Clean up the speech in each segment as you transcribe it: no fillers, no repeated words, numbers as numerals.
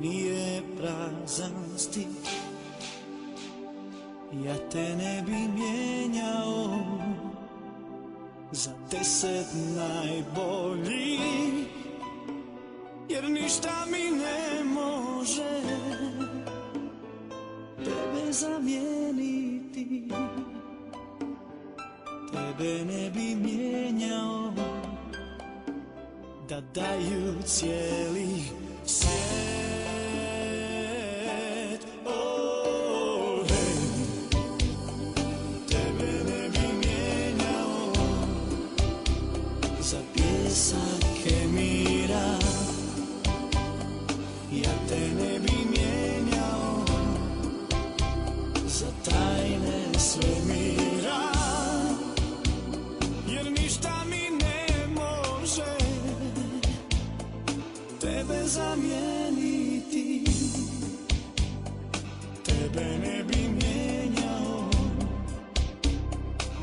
nije prazan stih. Ja te ne bi mijenjao za 10 najboljih, jer ništa mi ne može tebe zamijeniti. Tebe ne bi mijenjao da daju cijeli svijet. Oh, hey. Tebe ne bi mijenjao za pjesak emira. Ja te ne bi mijenjao za tajne svemira, jer ništa mi ne može tebe zamijeniti. Tebe ne bi mijenjao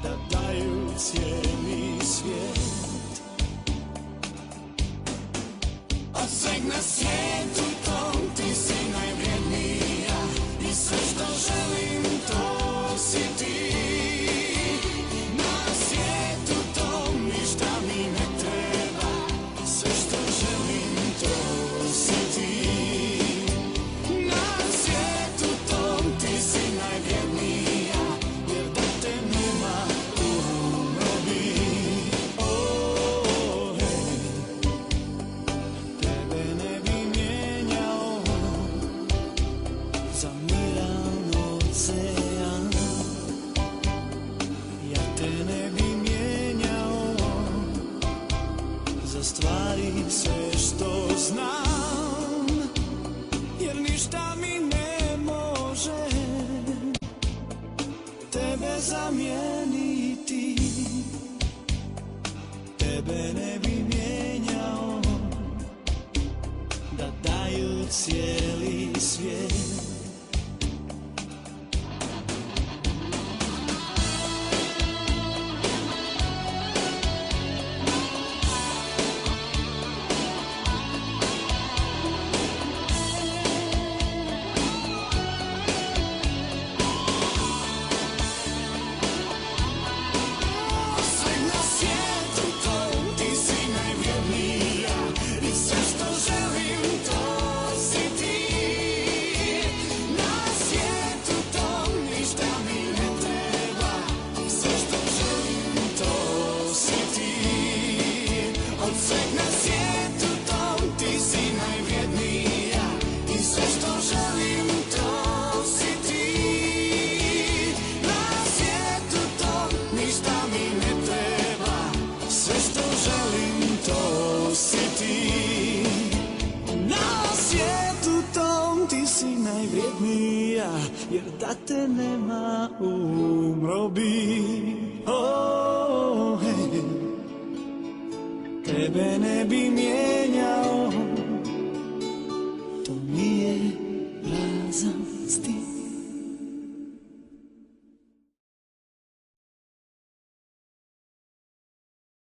da daju cijeli svijet. Od sveg na svijetu tom ti si najvrijednija i sve što želim to si ti. Na svijetu tom ništa mi ne treba, sve što želim to si ti. Na svijetu tom ti si najvrijednija, jer da te nema umro bi. Oh, hey. Tebe ne bi mijenjao za miran ocean. Ja te ne bi mijenjao za stvari sve što znam, jer ništa mi ne može tebe zamijeniti. Tebe ne bi mijenjao da daju cijeli svijet. Najvrijednija, jer da te nema umro bi. Oh, hey. Tebe ne bi mijenjao, to nije prazan stih.